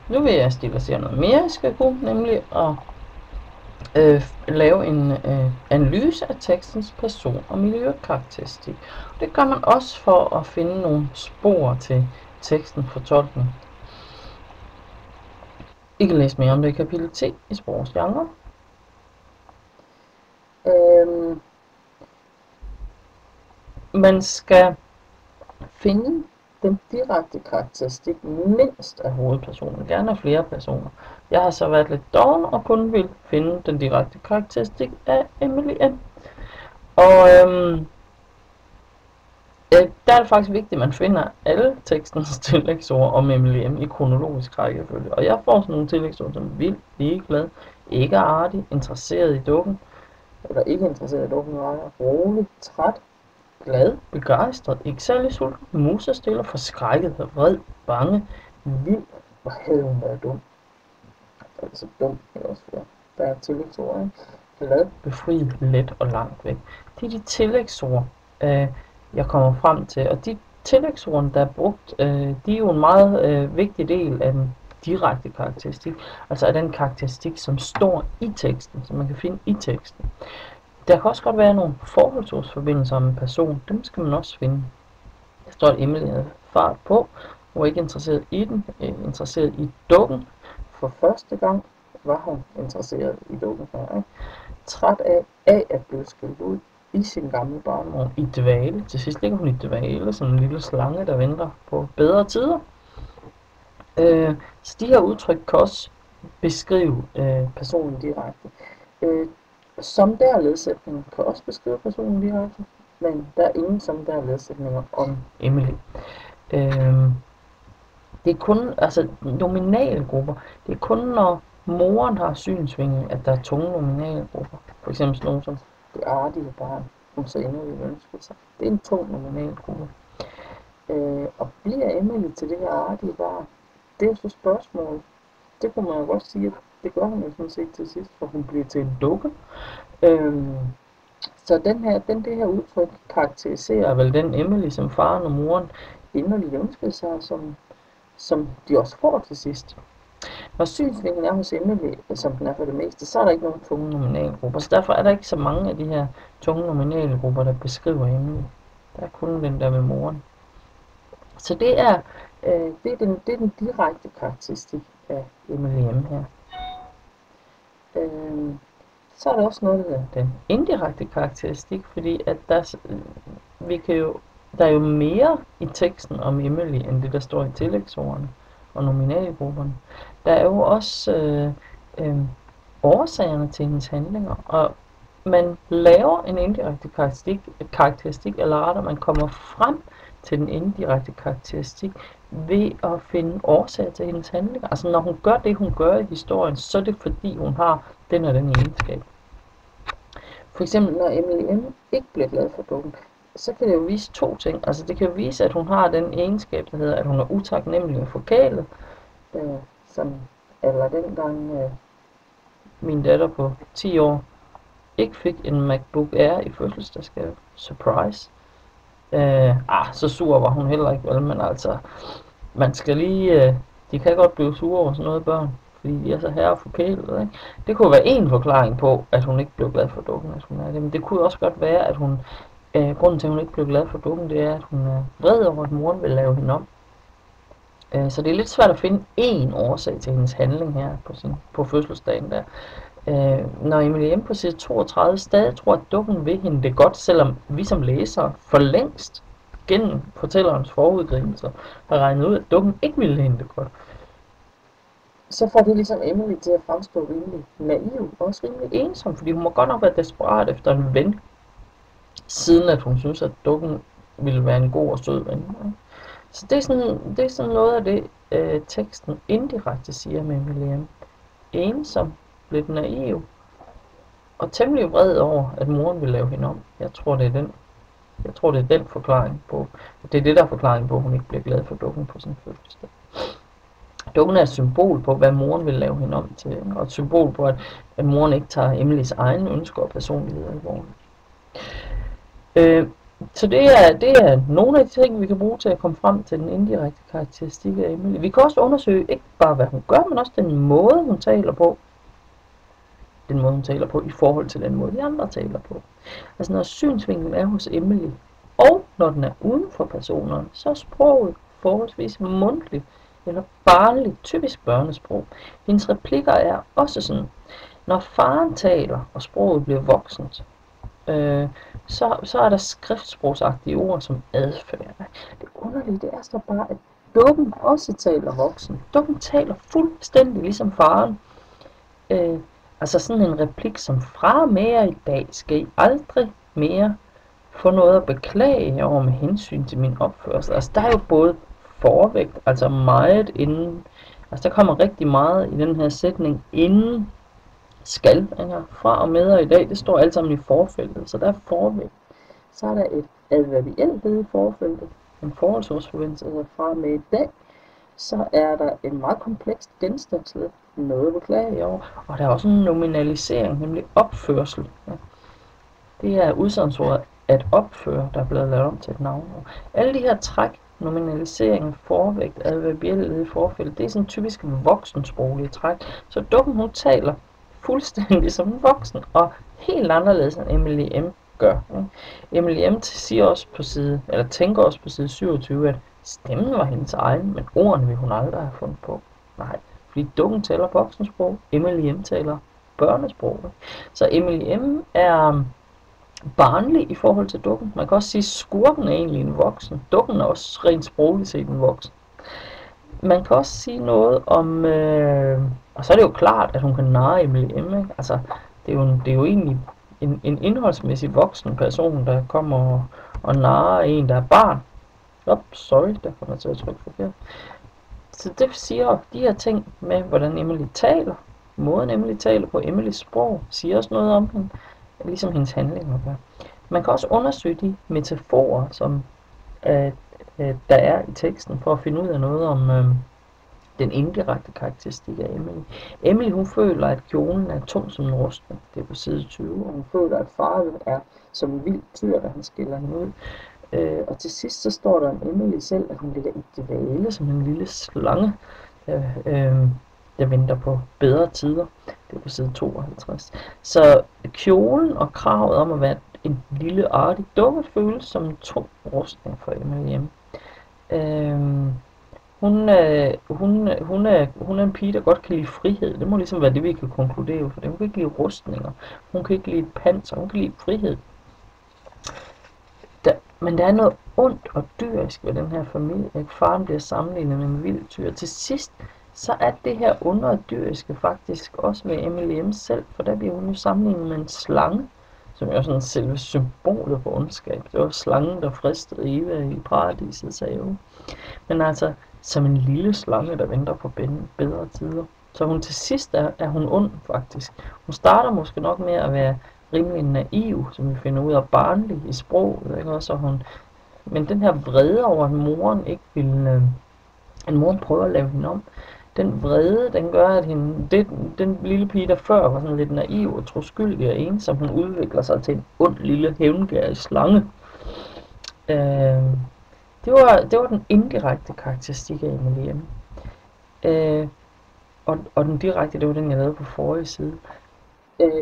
Nu vil jeg stilisere noget mere i Skaku, nemlig at lave en analyse af tekstens person- og miljøkarakteristik. Det gør man også for at finde nogle spor til tekstens fortolkning. I kan læse mere om det i kapitel 10 i sprogets genre. Man skal finde den direkte karakteristik mindst af hovedpersonen, gerne af flere personer. Jeg har så været lidt doven og kun vil finde den direkte karakteristik af Emily M. Og der er det faktisk vigtigt, at man finder alle tekstens tillægsord om Emily M i kronologisk rækkefølge. Og jeg får sådan nogle tillægsord som vild, ligeglad, ikke artig, interesseret i dukken, eller ikke interesseret i dukken, rolig, træt, glad, begejstret, ikke særlig sulten, musestille, forskrækket, vred, bange, vild, hvor havde hun været dum. Altså dum, det er også flere. Der er tillægsord, ikke? Glad, befriet, let og langt væk. Det er de tillægsord, jeg kommer frem til, og de tillægsord, der er brugt, de er jo en meget vigtig del af den direkte karakteristik, altså af den karakteristik, som står i teksten, som man kan finde i teksten. Der kan også godt være nogle forholdsordsforbindelser om en person, dem skal man også finde. Der står, at Emily havde fart på, hun var ikke interesseret i den, interesseret i dukken. For første gang var hun interesseret i dukken her, ikke? Træt af at blive skældt ud i sin gamle barnevogn i dvale. Til sidst ligger hun i dvale, som en lille slange, der venter på bedre tider. Så de her udtryk kan også beskrive personen direkte. Som der ledsætning kan også beskrive personen direkte, men der er ingen som der ledsætninger om Emily. Det er kun, altså nominale grupper, det er kun når moren har synsvinkel, at der er tunge nominale grupper. For eksempel sådan nogen som det artige barn, hun så endnu vil ønske sig. Det er en tung nominal gruppe. Og bliver Emily til det her artige barn? Det er jo så spørgsmålet. Det kunne man jo godt sige, at det gør hun jo sådan set til sidst, for hun bliver til en dukke. Så det her udtryk karakteriserer vel den Emily, som faren og moren inderligt ønskede sig, som de også får til sidst. Når synsvinklen er hos Emily, som den er for det meste, så er der ikke nogen tunge nominalgrupper. Så derfor er der ikke så mange af de her tunge nominalgrupper, der beskriver Emily. Der er kun den der med moren. Så det er den direkte karakteristik af Emily M her. Så er der også noget af den indirekte karakteristik, fordi at der er jo mere i teksten om Emily, end det der står i tillægsordene og nominalgrupperne. Der er jo også årsagerne til hendes handlinger, og man laver en indirekte karakteristik, eller rettere man kommer frem til den indirekte karakteristik ved at finde årsager til hendes handlinger. Altså når hun gør det, hun gør i historien, så er det fordi hun har den og den egenskab. For eksempel når Emily M ikke bliver glad for dukken, så kan det jo vise to ting. Altså det kan jo vise, at hun har den egenskab, der hedder, at hun er utaknemmelig og forkælet. Eller dengang min datter på 10 år ikke fik en MacBook Air i fødselsdagsgave. Surprise. Så sur var hun heller ikke, vel? Men altså, man skal lige, de kan godt blive sure over sådan noget børn, fordi de er så herreforkælet, ikke? Det kunne være en forklaring på, at hun ikke blev glad for dukken, at hun er det. Men det kunne også godt være, at hun, grunden til, at hun ikke blev glad for dukken, det er, at hun er vred over, at moren vil lave hende om. Så det er lidt svært at finde én årsag til hendes handling her på fødselsdagen der. Når Emily M på side 32 stadig tror, at dukken vil hende det godt, selvom vi som læsere for længst gennem fortællerens forudgrivelser har regnet ud, at dukken ikke ville hende det godt, så får det ligesom Emily til at fremstå rimelig naiv og også rimelig ensom, fordi hun må godt nok være desperat efter en ven, siden at hun synes, at dukken ville være en god og sød ven. Så det er sådan noget af det, teksten indirekte siger med Emily M. Ensom, lidt naiv og temmelig vred over, at moren vil lave hende om. Jeg tror, det er den forklaring på. Det er det, der er forklaring på, at hun ikke bliver glad for dukken på sin fødselsdag. Dukken er et symbol på, hvad moren vil lave hende om til, og et symbol på, at moren ikke tager Emilys egne ønsker og personlighed alvorligt. Så det er nogle af de ting, vi kan bruge til at komme frem til den indirekte karakteristik af Emily. Vi kan også undersøge ikke bare, hvad hun gør, men også den måde, hun taler på. Den måde, hun taler på i forhold til den måde, de andre taler på. Altså når synsvinklen er hos Emily, og når den er uden for personerne, så er sproget forholdsvis mundtligt eller barnligt, typisk børnesprog. Hendes replikker er også sådan, når faren taler, og sproget bliver voksent, så er der skriftsprogsagtige ord som adfærd. Det underlige, det er så bare, at dukken også taler voksen. Dukken taler fuldstændig ligesom faren. Altså sådan en replik som fra mere i dag skal I aldrig mere få noget at beklage over med hensyn til min opførsel. Altså der er jo både forvægt, altså meget inden, altså der kommer rigtig meget i den her sætning inden skal, fra og med og i dag, det står alt sammen i forfeltet, så der er forvægt. Så er der et adverbielt led i forfeltet, en forholdsårsforventelse, altså fra og med i dag. Så er der en meget komplekst genstandsled, noget at beklage over, og der er også en nominalisering, nemlig opførsel. Ja. Det er udsagnordet at opføre, der er blevet lavet om til et navnord. Alle de her træk, nominalisering, forvægt, adverbielle led i forfeltet, det er sådan typisk voksensproglige træk. Så dukken hun taler fuldstændig som en voksen, og helt anderledes end Emily M. gør. Emily M. siger også på side, eller tænker også på side 27, at stemmen var hendes egen, men ordene ville hun aldrig have fundet på. Nej, fordi dukken taler voksensprog, Emily M. taler børnesprog. Så Emily M. er barnlig i forhold til dukken. Man kan også sige, at skurken er egentlig en voksen. Dukken er også rent sprogligt set en voksen. Man kan også sige noget om, og så er det jo klart, at hun kan narre Emily M. Ikke? Altså, det er jo egentlig en indholdsmæssig voksen person, der kommer og narrer en, der er barn. Sorry, der kommer jeg til at trykke forkert. Så det siger de her ting med, hvordan Emily taler, måden Emily taler på, Emilys sprog, siger også noget om hende, ligesom hendes handlinger gør. Man kan også undersøge de metaforer, som der er i teksten, for at finde ud af noget om den indirekte karakteristik af Emily. Emily, hun føler, at kjolen er tung som en rustning. Det er på side 20, og hun føler, at faren er som en vild tyr, da han skiller hende ud. Og til sidst så står der om Emily selv, at hun ligger i dvale som en lille slange, der venter på bedre tider. Det er på side 52. Så kjolen og kravet om at være en lille artig dukke føles som en tung rustning for Emily M. Hun er en pige, der godt kan lide frihed. Det må ligesom være det, vi kan konkludere, for hun kan ikke lide rustninger. Hun kan ikke lide panser, hun kan lide frihed. Men der er noget ondt og dyrisk ved den her familie. Faren bliver sammenlignet med en vild tyr. Til sidst, så er det her onde og dyriske faktisk også med Emily M. selv, for der bliver hun jo sammenlignet med en slange, som er sådan selve symbolet på ondskab. Det var slangen, der fristede Eva i paradiset, sagde jo. Men altså, som en lille slange, der venter på bedre tider. Så hun til sidst er hun ond, faktisk. Hun starter måske nok med at være rimelig naiv, som vi finder ud af, barnlig i sproget, ikke også? Men den her vrede over, at moren ikke ville, at moren prøver at lave hende om, den vrede, den gør, at den lille pige, der før var sådan lidt naiv og troskyldig og ensom, hun udvikler sig til en ond lille hævngærig slange. Det var den indirekte karakteristik af Emily M. Og den direkte, det var den, jeg lavede på forrige side.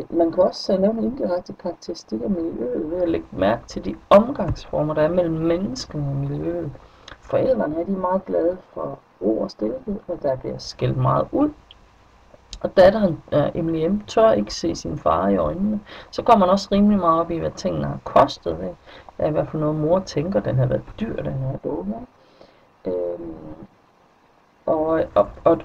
Man kan også lave en indirekte karakteristik af miljøet ved at lægge mærke til de omgangsformer, der er mellem menneskene og miljøet. Forældrene er de meget glade for ro og stillhed, og der bliver skældt meget ud. Og datteren Emily M. tør ikke se sin far i øjnene. Så går man også rimelig meget op i, hvad tingene har kostet. Ikke? Det er i hvert fald noget, mor tænker, den har været dyr, den her dukke.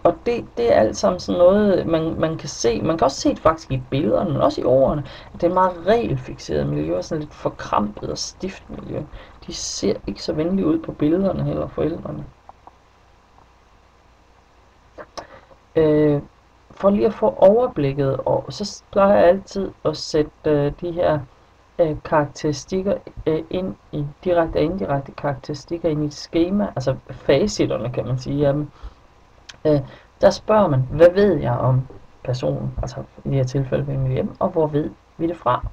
Og det er alt sammen sådan noget, man kan se. Man kan også se det faktisk i billederne, men også i ordene. Det er et meget regelfikseret miljø, sådan lidt forkrampet og stift miljø. De ser ikke så venlige ud på billederne heller, forældrene. For lige at få overblikket, og så plejer jeg altid at sætte de her karakteristikker ind i direkte og indirekte karakteristikker ind i et skema, altså facitterne kan man sige. Der spørger man, hvad ved jeg om personen, altså i det her tilfælde ved Emily M, og hvor ved vi det fra?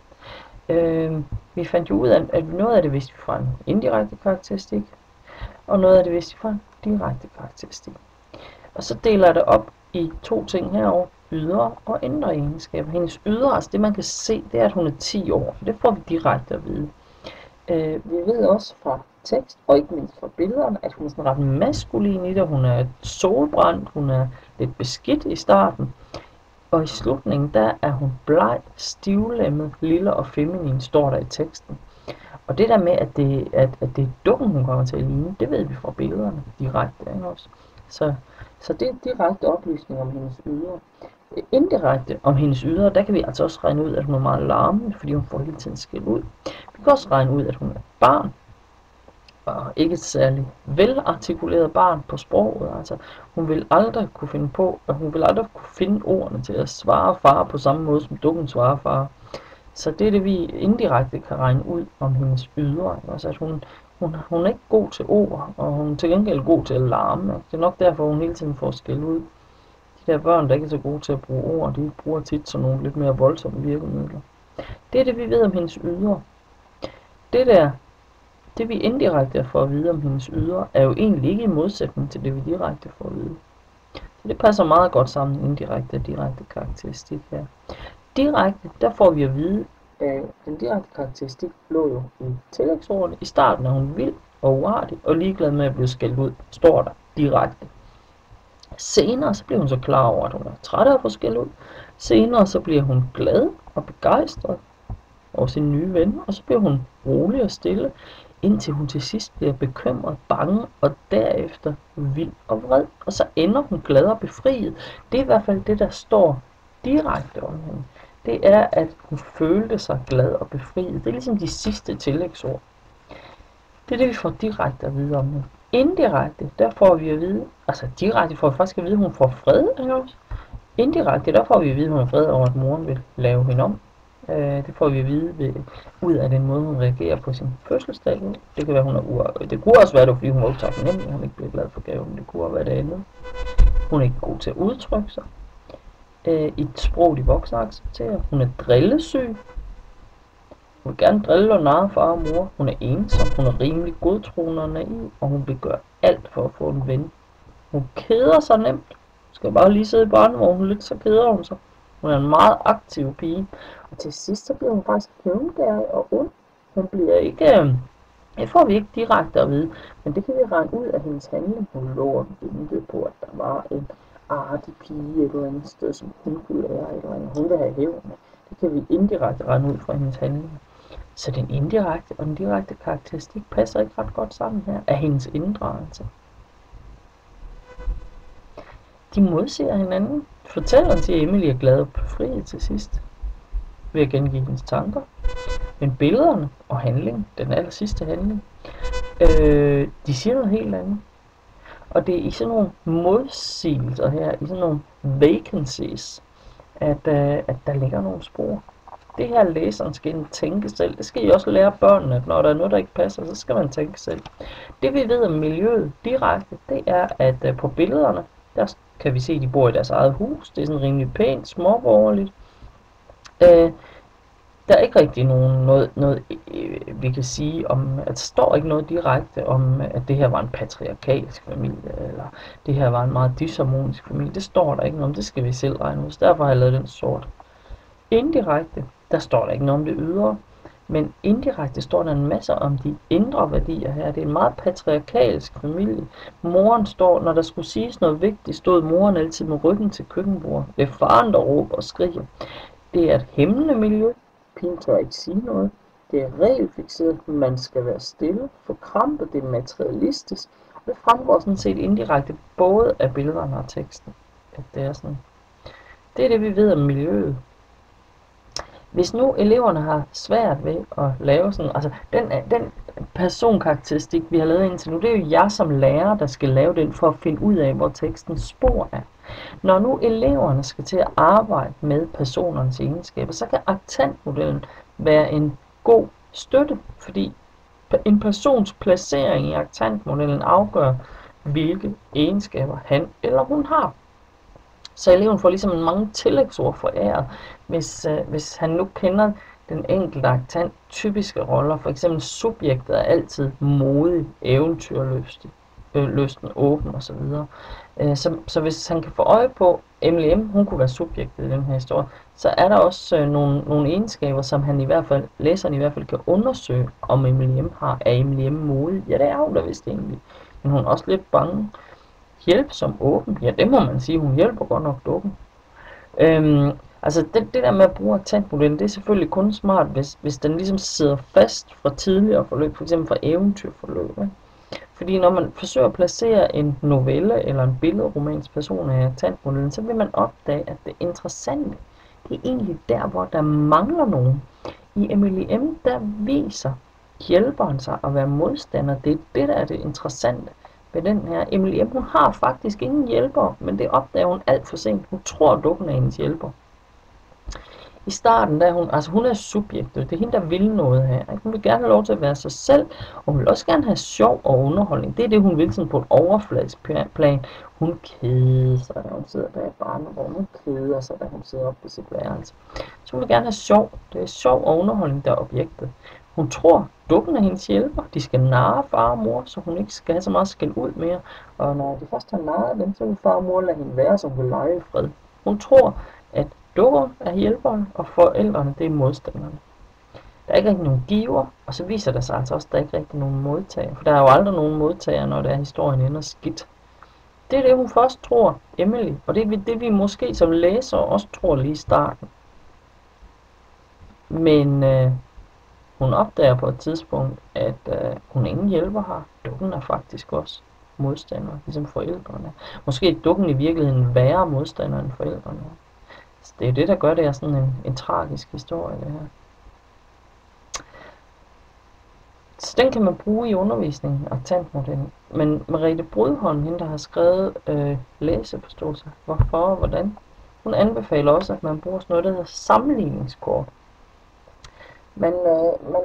Vi fandt jo ud af, at noget af det vidste vi fra en indirekte karakteristik, og noget af det vidste vi fra en direkte karakteristik. Og så deler jeg det op i to ting herovre, ydre og indre egenskaber. Hendes ydre, altså det man kan se, det er, at hun er 10 år. Det får vi direkte at vide. Vi ved også fra tekst, og ikke mindst fra billederne, at hun er sådan ret maskulin i det. Hun er solbrændt, hun er lidt beskidt i starten. Og i slutningen, der er hun bleg, stivlemmet, lille og feminin, står der i teksten. Og det der med, at det er dukken, hun kommer til at ligne, det ved vi fra billederne direkte, ikke også? Så det er direkte oplysning om hendes ydre. Indirekte om hendes ydre, der kan vi altså også regne ud, at hun er meget larmende, fordi hun får hele tiden skæld ud. Vi kan også regne ud, at hun er et barn, og ikke et særligt velartikuleret barn på sproget. Altså, hun vil aldrig kunne finde på, og hun vil aldrig kunne finde ordene til at svare far på samme måde, som dukken svarer far. Så det er det, vi indirekte kan regne ud om hendes ydre. Altså, at hun er ikke god til ord, og hun er til gengæld god til at larme. Det er nok derfor, hun hele tiden får skæld ud. De der børn, der ikke er så gode til at bruge ord, de bruger tit sådan nogle lidt mere voldsomme virkemidler. Det er det, vi ved om hendes ydre. Det vi indirekte får at vide om hendes ydre, er jo egentlig ikke i modsætning til det, vi direkte får at vide. Så det passer meget godt sammen, indirekte og direkte karakteristik her. Direkte, der får vi at vide, at den direkte karakteristik lå jo i tillægsordene. I starten er hun vild og uartig og ligeglad med at blive skældt ud, står der direkte. Senere så bliver hun så klar over, at hun er træt af at få skæld ud. Senere så bliver hun glad og begejstret over sin nye ven, og så bliver hun rolig og stille, indtil hun til sidst bliver bekymret, bange og derefter vild og vred. Og så ender hun glad og befriet. Det er i hvert fald det, der står direkte om hende. Det er, at hun følte sig glad og befriet. Det er ligesom de sidste tillægsord. Det er det, vi får direkte at vide om hende. Indirekte, der får vi at vide, altså direkte får vi faktisk at vide, at hun får fred. Også. Indirekte, der får vi at vide, at hun er fred over, at moren vil lave hende om. Det får vi at vide ud af den måde, hun reagerer på sin fødselsdag. Det kan være, hun er det kunne også være det, fordi hun er utaknemmelig, og hun ikke bliver glad for gaven. Det kunne også være det andet. Hun er ikke god til at udtrykke sig. I et sprog, de voksne accepterer. Hun er drillesyg. Hun vil gerne drille og narre far og mor. Hun er ensom. Hun er rimelig godtroende og naiv, og hun vil gøre alt for at få en ven. Hun keder sig nemt. Hun skal bare lige sidde i barnevognen lidt, så keder hun sig. Hun er en meget aktiv pige. Og til sidst så bliver hun faktisk hævngærig og ond. Hun bliver ikke... Det får vi ikke direkte at vide, men det kan vi regne ud af hendes handling. Hun lå ventet på, at der var en artig pige et eller andet sted, som hun kunne lære et eller andet. Hun vil have hævn. Det kan vi indirekte regne ud fra hendes handling. Så den indirekte og den direkte karakteristik passer ikke ret godt sammen her af hendes inddragelse. De modsiger hinanden. Fortælleren siger, at Emily er glad og befriet til sidst ved at gengive hendes tanker. Men billederne og handling, den aller sidste handling, de siger noget helt andet. Og det er i sådan nogle modsigelser her, i sådan nogle vacancies, at der ligger nogle spor. Det her læseren skal ind tænke selv. Det skal I også lære børnene, at når der er noget, der ikke passer, så skal man tænke selv. Det vi ved om miljøet direkte, det er, at på billederne, der kan vi se, at de bor i deres eget hus. Det er sådan rimelig pænt, småborgerligt. Der er ikke rigtig noget vi kan sige om, at der står ikke noget direkte om, at det her var en patriarkalsk familie, eller det her var en meget disharmonisk familie. Det står der ikke noget om, det skal vi selv regne ud. Så derfor har jeg lavet den sort. Indirekte, der står der ikke noget om det ydre, men indirekte står der en masse om de indre værdier her. Det er en meget patriarkalsk familie. Moren står, når der skulle siges noget vigtigt, stod moren altid med ryggen til køkkenbordet. Det er faren, der råber og skriger. Det er et hæmmende miljø. Pigen tør ikke sige noget. Det er regelfikseret. Man skal være stille. Forkrampet. Det er materialistisk. Og det fremgår sådan set indirekte både af billederne og teksten. At det er sådan. Det er det, vi ved om miljøet. Hvis nu eleverne har svært ved at lave sådan, altså den personkarakteristik, vi har lavet indtil nu, det er jo jer som lærer, der skal lave den for at finde ud af, hvor tekstens spor er. Når nu eleverne skal til at arbejde med personernes egenskaber, så kan aktantmodellen være en god støtte, fordi en persons placering i aktantmodellen afgør, hvilke egenskaber han eller hun har. Så eleven får ligesom mange tillægsord foræret, hvis han nu kender den enkelte aktant typiske roller. For eksempel subjektet er altid modig, eventyrlysten, åben osv. Så hvis han kan få øje på Emily M, hun kunne være subjektet i den her historie, så er der også nogle egenskaber, som læseren i hvert fald kan undersøge, om Emily M har. Er Emily M modig? Ja, det er hun da vist egentlig. Men hun er også lidt bange. Hjælpsom, åben? Ja, det må man sige. Hun hjælper godt nok dukken. Altså det der med at bruge aktantmodellen, det er selvfølgelig kun smart, hvis den ligesom sidder fast fra tidligere forløb, f.eks. fra eventyrforløb. Ikke? Fordi når man forsøger at placere en novelle eller en billedromans person i aktantmodellen, så vil man opdage, at det interessante, det er egentlig der, hvor der mangler nogen. I Emily M, der viser hjælperen sig at være modstander. Det er det, der er det interessante ved den her. Emily M, hun har faktisk ingen hjælper, men det opdager hun alt for sent. Hun tror, at dukken er hendes hjælper. I starten, der hun er subjektet. Det er hende, der vil noget her. Ikke? Hun vil gerne have lov til at være sig selv, og hun vil også gerne have sjov og underholdning. Det er det, hun vil sådan på et overfladisk plan. Hun keder sig, da hun sidder der i barnevognen. Hun keder sig, da hun sidder oppe på sit værelse. Så hun vil gerne have sjov. Det er sjov og underholdning, der er objektet. Hun tror, dukken er hendes hjælper. De skal narre far og mor, så hun ikke skal have så meget skæld ud mere. Og når de først har narret dem, så vil far og mor lade hende være, så hun vil lege i fred. Hun tror, at dukker er hjælperen, og forældrene, det er modstanderne. Der er ikke rigtig nogen giver, og så viser det sig altså også, at der ikke rigtig nogen modtager. For der er jo aldrig nogen modtager, når der historien ender skidt. Det er det, hun først tror, Emily, og det er det, vi måske som læser også tror lige i starten. Men hun opdager på et tidspunkt, at hun ingen hjælper har. Dukken er faktisk også modstander, ligesom forældrene. Måske er dukken i virkeligheden værre modstander end forældrene. Så det er det, der gør det her sådan en tragisk historie, det her. Så den kan man bruge i undervisningen, aktantmodellen. Men Merete Brydholm, hende der har skrevet læseforståelse, hvorfor og hvordan, hun anbefaler også, at man bruger sådan noget, der hedder sammenligningskort. Man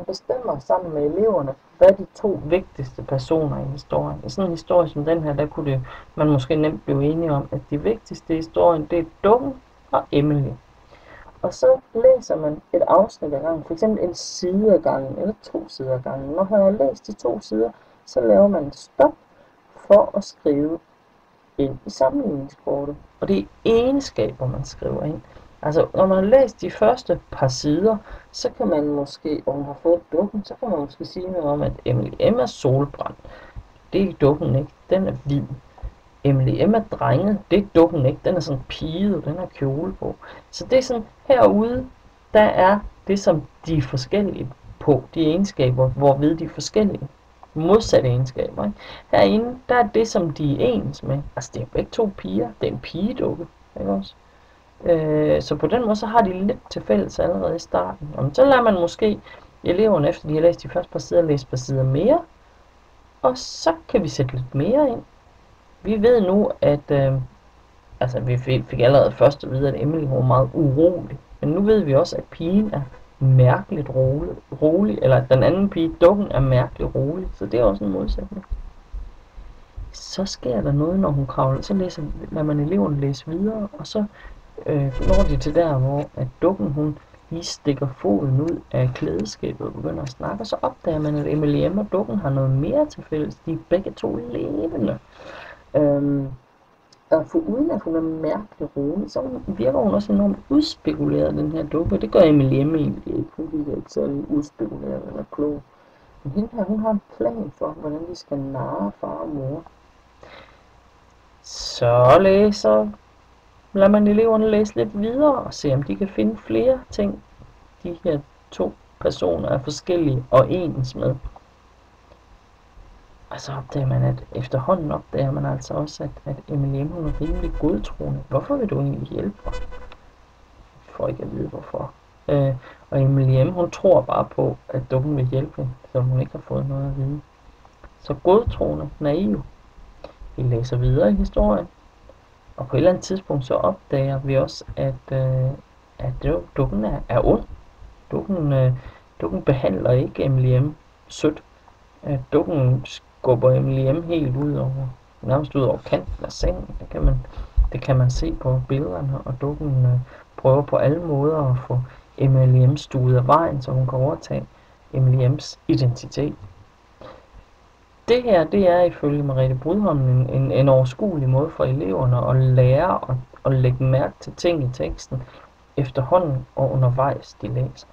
bestemmer sammen med eleverne, hvad de to vigtigste personer i historien. I sådan en historie som den her, der kunne man måske nemt blive enige om, at de vigtigste i historien, det er dukken og Emily. Og så læser man et afsnit ad gangen, f.eks. en side ad gangen, eller 2 sider ad gangen. Når man har læst de 2 sider, så laver man et stop for at skrive ind i sammenligningskortet. Og det er egenskaber, man skriver ind. Altså, når man har læst de første par sider, så kan man måske, og man har fået dukken, så kan man måske sige noget om, at Emily M er solbrændt. Det er dukken ikke, den er hvid. Emily M er drenget, det er dukken ikke, den er sådan piget, den har kjole på. Så det er sådan, herude, der er det, som de er forskellige på, de egenskaber, hvorved de er forskellige. Modsatte egenskaber. Ikke? Herinde, der er det, som de er ens med. Altså, det er begge 2 piger, det er en pigedukke, ikke også? Så på den måde, så har de lidt til fælles allerede i starten. Og så lader man måske eleverne, efter de har læst de første par sider, læse par sider mere, og så kan vi sætte lidt mere ind. Vi ved nu, at vi fik allerede først at vide, at Emily var meget urolig. Men nu ved vi også, at pigen er mærkeligt rolig, eller at den anden pige, dukken, er mærkeligt rolig. Så det er også en modsætning. Så sker der noget, når hun kravler. Så lader man eleverne læse videre, og så når de til der, hvor at dukken, hun lige stikker foden ud af klædeskabet og begynder at snakke, og så opdager man, at Emily M og dukken har noget mere til fælles. De er begge 2 levende. Og for uden at hun er mærkeligt rolig, så virker hun også enormt udspekuleret, den her dukke. Det gør Emily M egentlig ikke. Hun virker ikke særlig udspekuleret eller klog. Men hende her, hun har en plan for, hvordan de skal narre far og mor. Så lader man eleverne læse lidt videre og se, om de kan finde flere ting, de her 2 personer er forskellige og ens med. Og så opdager man, at efterhånden opdager man altså også, at Emily M, hun er rimelig godtroende. Hvorfor vil du egentlig hjælpe mig? For ikke at vide hvorfor. Og Emily M, hun tror bare på, at dukken vil hjælpe hende, så hun ikke har fået noget at vide. Så godtroende, naiv. Vi læser videre i historien. Og på et eller andet tidspunkt så opdager vi også, at dukken er ond. Dukken behandler ikke Emily M sødt. Dukken skubber Emily M helt nærmest ud over kanten af sengen. Det kan man se på billederne, og dukken prøver på alle måder at få Emilie M's stue ud af vejen, så hun kan overtage Emilie M's identitet. Det her, det er ifølge Merete Brydholm en overskuelig måde for eleverne at lære og lægge mærke til ting i teksten efterhånden og undervejs de læser.